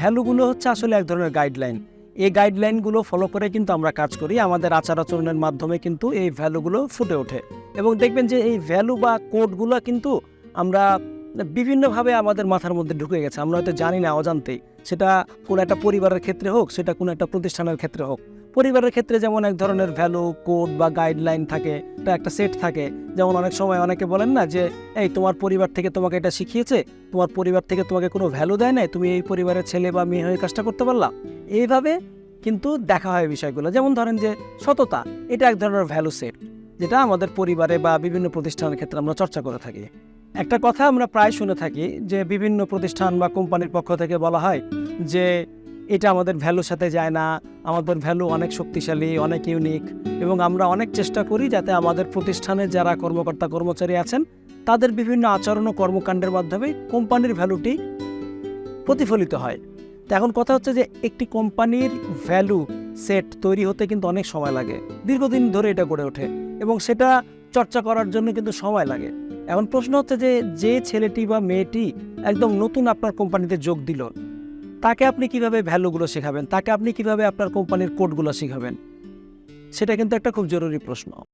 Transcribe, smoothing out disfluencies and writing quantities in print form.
ভ্যালুগুলো হচ্ছে আসলে এক ধরনের গাইডলাইন। এই গাইডলাইনগুলো ফলো করে কিন্তু আমরা কাজ করি, আমাদের আচার আচরণের মাধ্যমে কিন্তু এই ভ্যালুগুলো ফুটে ওঠে। এবং দেখবেন যে এই ভ্যালু বা কোডগুলো কিন্তু আমরা বিভিন্নভাবে আমাদের মাথার মধ্যে ঢুকে গেছে, আমরা হয়তো জানি না অজান্তেই। সেটা কোনো একটা পরিবারের ক্ষেত্রে হোক, সেটা কোনো একটা প্রতিষ্ঠানের ক্ষেত্রে হোক। পরিবারের ক্ষেত্রে যেমন এক ধরনের ভ্যালু কোড বা গাইডলাইন থাকে, এটা একটা সেট থাকে। যেমন অনেক সময় অনেকে বলেন না যে এই তোমার পরিবার থেকে তোমাকে এটা শিখিয়েছে, তোমার পরিবার থেকে তোমাকে কোনো ভ্যালু দেয় না, তুমি এই পরিবারের ছেলে বা মেয়ে হয়ে কাজটা করতে পারলা। এইভাবে কিন্তু দেখা হয় বিষয়গুলো। যেমন ধরেন যে সততা, এটা এক ধরনের ভ্যালু সেট, যেটা আমাদের পরিবারে বা বিভিন্ন প্রতিষ্ঠানের ক্ষেত্রে আমরা চর্চা করে থাকি। একটা কথা আমরা প্রায় শুনে থাকি যে বিভিন্ন প্রতিষ্ঠান বা কোম্পানির পক্ষ থেকে বলা হয় যে এটা আমাদের ভ্যালুর সাথে যায় না, আমাদের ভ্যালু অনেক শক্তিশালী, অনেক ইউনিক, এবং আমরা অনেক চেষ্টা করি যাতে আমাদের প্রতিষ্ঠানে যারা কর্মকর্তা কর্মচারী আছেন তাদের বিভিন্ন আচরণ ও কর্মকাণ্ডের মাধ্যমে কোম্পানির ভ্যালুটি প্রতিফলিত হয়। তো এখন কথা হচ্ছে যে একটি কোম্পানির ভ্যালু সেট তৈরি হতে কিন্তু অনেক সময় লাগে, দীর্ঘদিন ধরে এটা গড়ে ওঠে, এবং সেটা চর্চা করার জন্য কিন্তু সময় লাগে। এখন প্রশ্ন হচ্ছে যে যে ছেলেটি বা মেয়েটি একদম নতুন আপনার কোম্পানিতে যোগ দিল, তাকে আপনি কিভাবে ভ্যালুগুলো শেখাবেন, তাকে আপনি কিভাবে আপনার কোম্পানির কোডগুলো শেখাবেন, সেটা কিন্তু একটা খুব জরুরি প্রশ্ন।